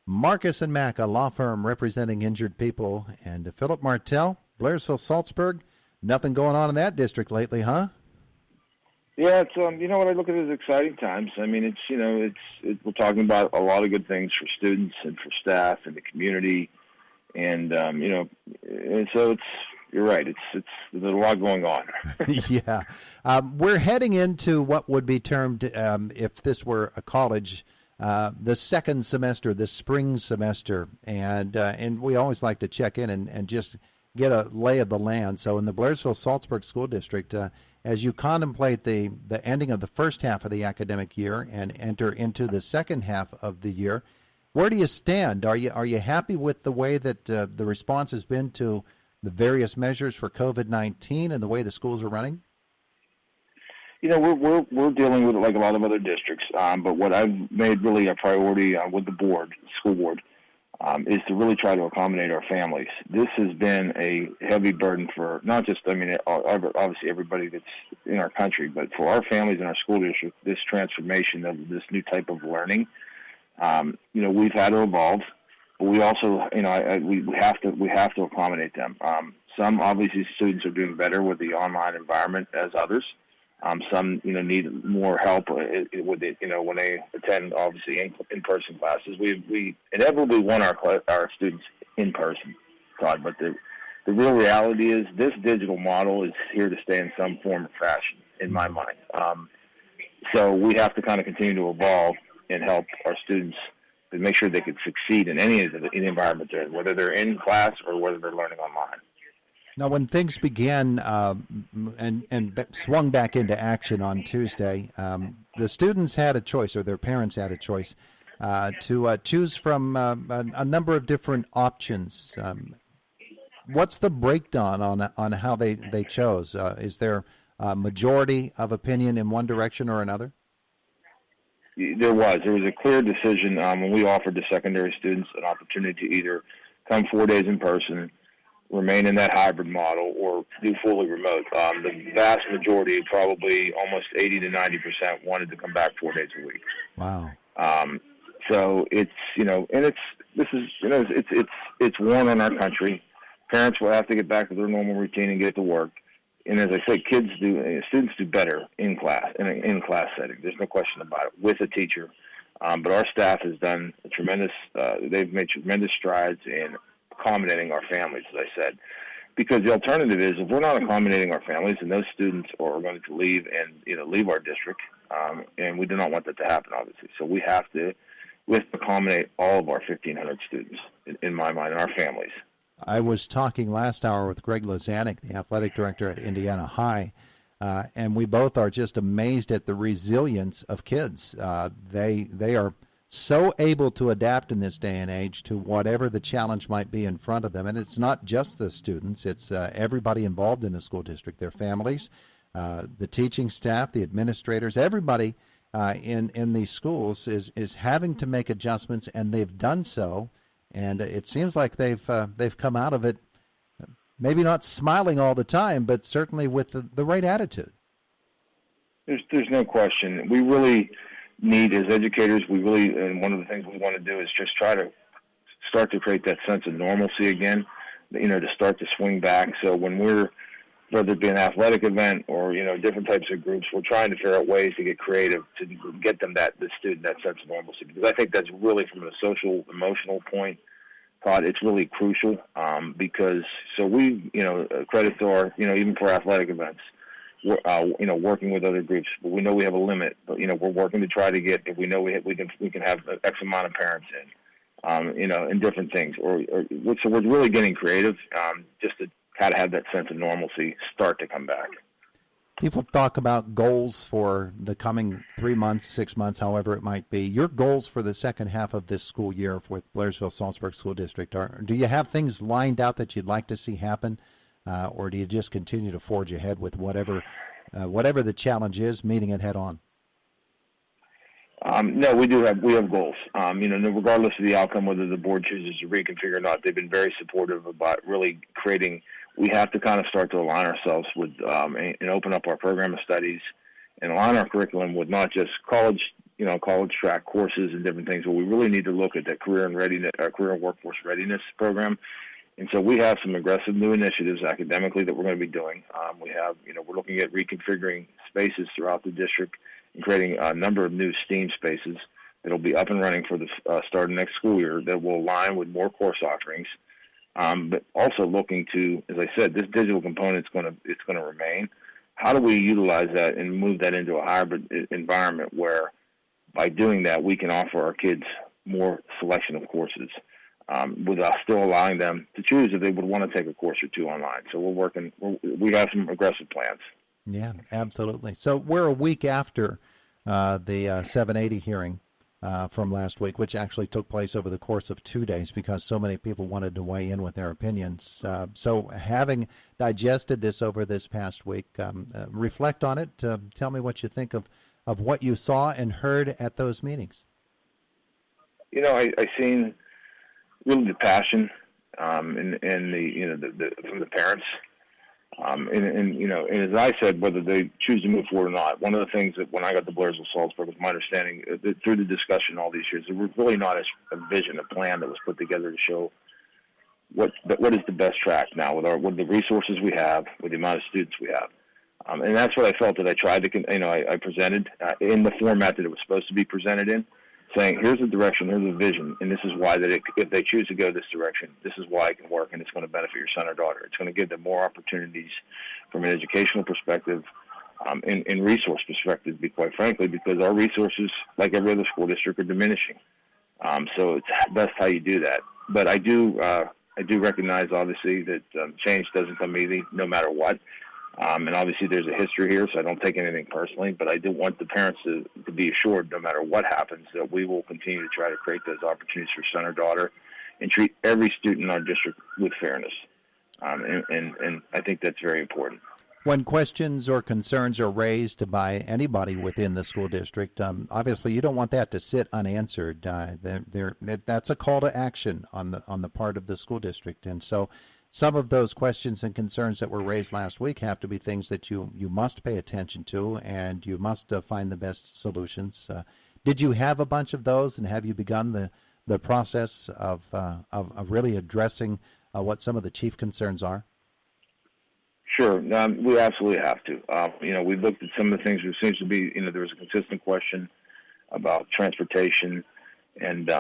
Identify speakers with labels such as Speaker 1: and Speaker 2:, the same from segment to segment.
Speaker 1: Marcus and Mack, a law firm representing injured people, and Philip Martell, Blairsville-Saltsburg. Nothing going on in that district lately, huh?
Speaker 2: Yeah, it's you know what I look at as exciting times. I mean, we're talking about a lot of good things for students and for staff and the community, and and so you're right. There's a lot going on.
Speaker 1: Yeah, we're heading into what would be termed, if this were a college, the second semester, the spring semester, and we always like to check in and just get a lay of the land. So in the Blairsville-Saltsburg School District, as you contemplate the ending of the first half of the academic year and enter into the second half of the year, where do you stand? Are you happy with the way that the response has been to the various measures for COVID-19 and the way the schools are running?
Speaker 2: You know, we're dealing with it like a lot of other districts, but what I've made really a priority with the board, the school board, is to really try to accommodate our families. This has been a heavy burden for not just, obviously everybody that's in our country, but for our families in our school district, this transformation of this new type of learning. We've had to evolve, but we also, we have to accommodate them. Some obviously students are doing better with the online environment as others. Some, need more help with it, when they attend, obviously, in-person classes. We inevitably want our students in person, Todd, but the real reality is this digital model is here to stay in some form or fashion, in my mind. So we have to kind of continue to evolve and help our students to make sure they can succeed in any of the environment they're in, whether they're in class or whether they're learning online.
Speaker 1: Now, when things began and swung back into action on Tuesday, the students had a choice, or their parents had a choice, to choose from a number of different options. What's the breakdown on how they chose? Is there a majority of opinion in one direction or another?
Speaker 2: There was a clear decision when we offered the secondary students an opportunity to either come 4 days in person, remain in that hybrid model, or do fully remote. The vast majority, probably almost 80 to 90%, wanted to come back 4 days a week.
Speaker 1: Wow.
Speaker 2: So it's it's worn on our country. Parents will have to get back to their normal routine and get to work. And as I say, students do better in class, in an in-class setting. There's no question about it, with a teacher. But our staff has done they've made tremendous strides in accommodating our families, as I said, because the alternative is if we're not accommodating our families, and those students are going to leave leave our district, and we do not want that to happen, obviously. So we have to accommodate all of our 1,500 students, in my mind, and our families.
Speaker 1: I was talking last hour with Greg Lazanik, the athletic director at Indiana High, and we both are just amazed at the resilience of kids. They are so able to adapt in this day and age to whatever the challenge might be in front of them. And it's not just the students, it's everybody involved in the school district, their families, the teaching staff, the administrators, everybody in these schools is having to make adjustments, and they've done so. And it seems like they've come out of it, maybe not smiling all the time, but certainly with the right attitude.
Speaker 2: There's no question. We really need, as educators, and one of the things we want to do is just try to start to create that sense of normalcy again, to start to swing back. So when whether it be an athletic event or, different types of groups, we're trying to figure out ways to get creative to get them the student that sense of normalcy. Because I think that's really, from a social, emotional point, Todd, it's really crucial, because we, credit to our, even for athletic events, working with other groups, but we know we have a limit. But we're working to try to get. If we know we can have X amount of parents in different things. So we're really getting creative, just to kind of have that sense of normalcy start to come back.
Speaker 1: People talk about goals for the coming 3 months, 6 months, however it might be. Your goals for the second half of this school year with Blairsville-Saltsburg School District do you have things lined out that you'd like to see happen? Or do you just continue to forge ahead with whatever the challenge is, meeting it head on?
Speaker 2: No, we have goals. Regardless of the outcome, whether the board chooses to reconfigure or not, they've been very supportive about really creating. We have to kind of start to align ourselves with and open up our program of studies and align our curriculum with not just college college track courses and different things, but we really need to look at that career and workforce readiness program. And so we have some aggressive new initiatives academically that we're going to be doing. We're looking at reconfiguring spaces throughout the district and creating a number of new STEAM spaces that will be up and running for the start of next school year that will align with more course offerings. But also looking to, as I said, this digital component is going to remain. How do we utilize that and move that into a hybrid environment where, by doing that, we can offer our kids more selection of courses without still allowing them to choose if they would want to take a course or two online. So we have some aggressive plans.
Speaker 1: Yeah, absolutely. So we're a week after the 780 hearing from last week, which actually took place over the course of 2 days because so many people wanted to weigh in with their opinions. So having digested this over this past week, reflect on it. Tell me what you think of what you saw and heard at those meetings.
Speaker 2: I seen really the passion and the from the parents. And as I said, whether they choose to move forward or not, one of the things that when I got to Blairsville-Saltsburg was my understanding that through the discussion all these years, there was really not a vision, a plan that was put together to show what is the best track now with the resources we have, with the amount of students we have. And that's what I felt that I tried to, I presented in the format that it was supposed to be presented in, saying, here's the direction, here's the vision, and this is why that if they choose to go this direction, this is why it can work, and it's going to benefit your son or daughter. It's going to give them more opportunities from an educational perspective and resource perspective, quite frankly, because our resources, like every other school district, are diminishing. So it's best how you do that. But I do recognize, obviously, that change doesn't come easy, no matter what. And obviously there's a history here, so I don't take anything personally, but I do want the parents to be assured, no matter what happens, that we will continue to try to create those opportunities for son or daughter and treat every student in our district with fairness. And I think that's very important.
Speaker 1: When questions or concerns are raised by anybody within the school district, obviously you don't want that to sit unanswered. That's a call to action on the part of the school district, and so some of those questions and concerns that were raised last week have to be things that you must pay attention to, and you must find the best solutions. Did you have a bunch of those, and have you begun the process of really addressing what some of the chief concerns are?
Speaker 2: Sure. We absolutely have to. We looked at some of the things. There seems to be, there was a consistent question about transportation and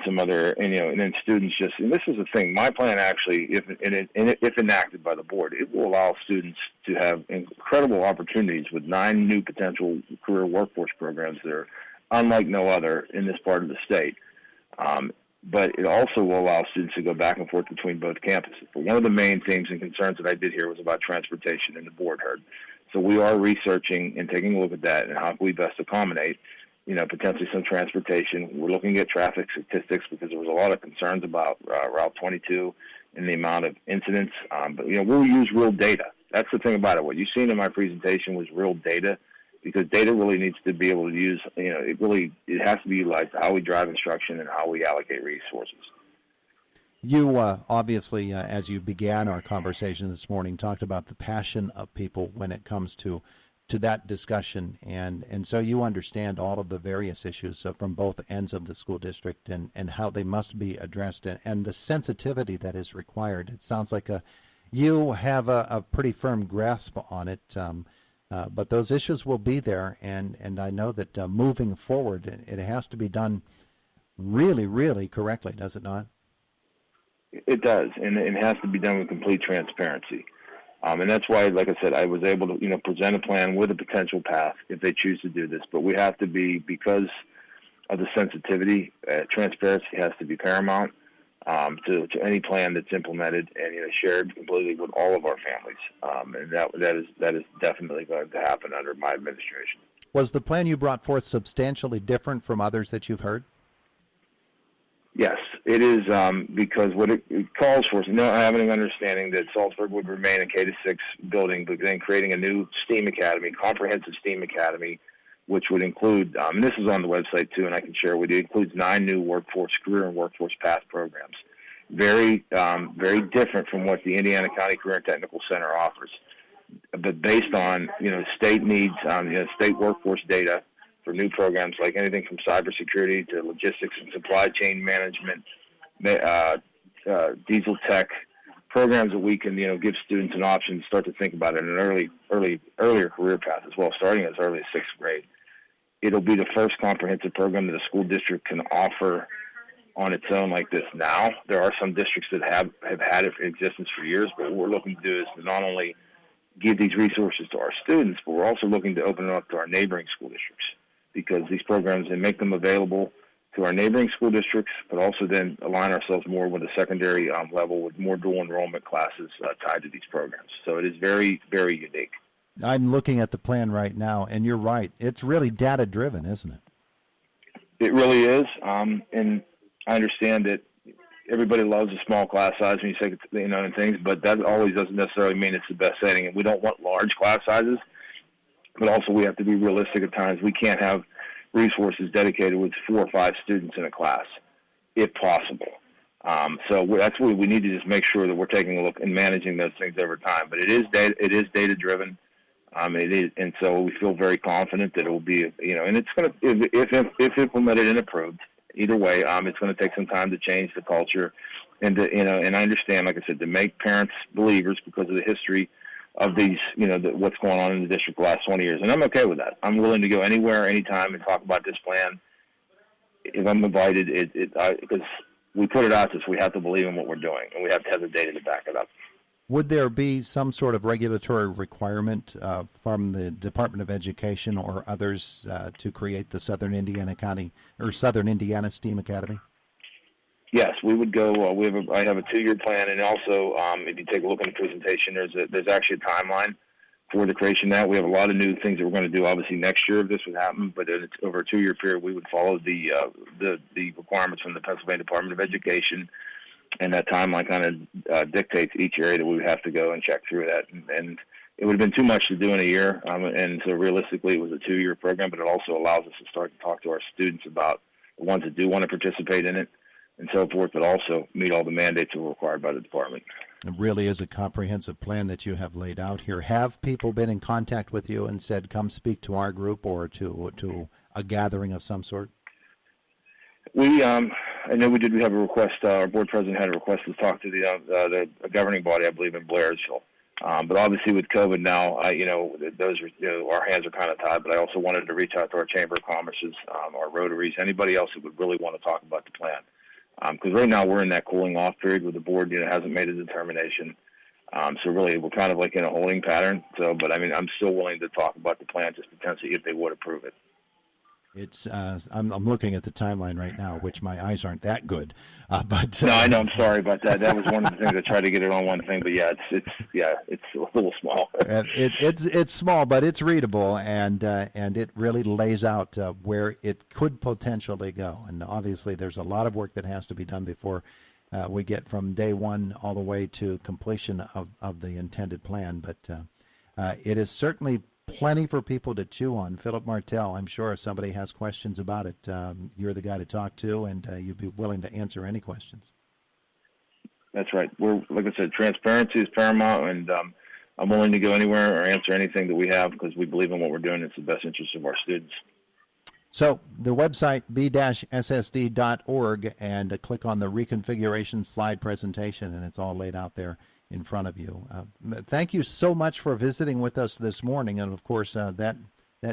Speaker 2: some other, and then students and this is the thing. My plan actually, if enacted by the board, it will allow students to have incredible opportunities with 9 new potential career workforce programs that are unlike no other in this part of the state. But it also will allow students to go back and forth between both campuses. But one of the main themes and concerns that I did hear was about transportation, and the board heard. So we are researching and taking a look at that and how can we best accommodate, potentially some transportation. We're looking at traffic statistics because there was a lot of concerns about Route 22 and the amount of incidents. But we'll use real data. That's the thing about it. What you've seen in my presentation was real data, because data really needs to be able to use, it has to be utilized how we drive instruction and how we allocate resources.
Speaker 1: You obviously, as you began our conversation this morning, talked about the passion of people when it comes to that discussion, and so you understand all of the various issues from both ends of the school district and how they must be addressed and the sensitivity that is required. It sounds like you have a pretty firm grasp on it. But those issues will be there, and I know that moving forward, it has to be done really, really correctly, does it not?
Speaker 2: It does, and it has to be done with complete transparency. And that's why, like I said, I was able to, present a plan with a potential path if they choose to do this. But we have to be, because of the sensitivity, transparency has to be paramount to any plan that's implemented and shared completely with all of our families. And that is definitely going to happen under my administration.
Speaker 1: Was the plan you brought forth substantially different from others that you've heard?
Speaker 2: Yes, it is, because what it calls for is having an understanding that Saltsburg would remain a K-6 building, but then creating a new STEAM academy, comprehensive STEAM academy, which would include, and this is on the website too, and I can share with you, it includes 9 new career and workforce path programs. Very, very different from what the Indiana County Career and Technical Center offers, but based on, state needs, state workforce data for new programs like anything from cybersecurity to logistics and supply chain management, diesel tech, programs that we can, give students an option to start to think about it in an earlier career path as well, starting as early as sixth grade. It'll be the first comprehensive program that a school district can offer on its own like this now. There are some districts that have had it in existence for years, but what we're looking to do is to not only give these resources to our students, but we're also looking to open it up to our neighboring school districts, because these programs, they make them available to our neighboring school districts, but also then align ourselves more with the secondary level with more dual enrollment classes tied to these programs. So it is very, very unique.
Speaker 1: I'm looking at the plan right now, and you're right. It's really data-driven, isn't it?
Speaker 2: It really is, and I understand that everybody loves a small class size when you say, and things, but that always doesn't necessarily mean it's the best setting. And we don't want large class sizes, but also we have to be realistic at times. We can't have resources dedicated with 4 or 5 students in a class, if possible. So that's what we need to just make sure that we're taking a look and managing those things over time. But it is data driven. It is, and so we feel very confident that it will be, and it's going to, if implemented and approved, either way, it's going to take some time to change the culture, and to, and I understand, like I said, to make parents believers because of the history of these, what's going on in the district the last 20 years, and I'm okay with that. I'm willing to go anywhere, anytime, and talk about this plan if I'm invited. Because we put it out there, so we have to believe in what we're doing, and we have to have the data to back it up.
Speaker 1: Would there be some sort of regulatory requirement from the Department of Education or others to create the Southern Indiana STEAM Academy? Yes, we would go. I have a 2-year plan, and also, if you take a look at the presentation, there's actually a timeline for the creation of that. We have a lot of new things that we're going to do. Obviously, next year if this would happen, but it's over a 2-year period, we would follow the requirements from the Pennsylvania Department of Education. And that timeline kind of dictates each area that we would have to go and check through that. And it would have been too much to do in a year. And so realistically, it was a 2-year program, but it also allows us to start to talk to our students about the ones that do want to participate in it and so forth, but also meet all the mandates that were required by the department. It really is a comprehensive plan that you have laid out here. Have people been in contact with you and said, come speak to our group or to a gathering of some sort?
Speaker 2: I know we did. We have a request. Our board president had a request to talk to the governing body, I believe, in Blairsville. But obviously, with COVID now, those are, our hands are kind of tied. But I also wanted to reach out to our Chamber of Commerce's, our Rotaries, anybody else that would really want to talk about the plan. Because right now we're in that cooling off period where the board, hasn't made a determination. So really, we're kind of like in a holding pattern. So, but I mean, I'm still willing to talk about the plan just potentially if they would approve it.
Speaker 1: It's I'm looking at the timeline right now, which my eyes aren't that good. But
Speaker 2: no, I know. I'm sorry about that. That was one of the things I tried to get it on one thing, but it's a little small.
Speaker 1: It's small, but it's readable, and it really lays out where it could potentially go. And obviously, there's a lot of work that has to be done before we get from day one all the way to completion of the intended plan. But it is certainly plenty for people to chew on. Philip Martell, I'm sure if somebody has questions about it, you're the guy to talk to, and you'd be willing to answer any questions.
Speaker 2: That's right. We're, like I said, transparency is paramount, and I'm willing to go anywhere or answer anything that we have because we believe in what we're doing. It's the best interest of our students.
Speaker 1: So the website, b-ssd.org, and click on the reconfiguration slide presentation, and it's all laid out there in front of you. Thank you so much for visiting with us this morning, and of course that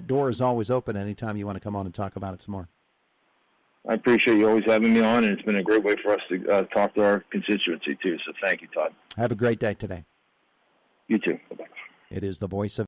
Speaker 1: door is always open anytime you want to come on and talk about it some more.
Speaker 2: I appreciate you always having me on, and it's been a great way for us to talk to our constituency too, so thank you, Todd.
Speaker 1: Have a great day today.
Speaker 2: You too. Bye-bye.
Speaker 1: It is the voice of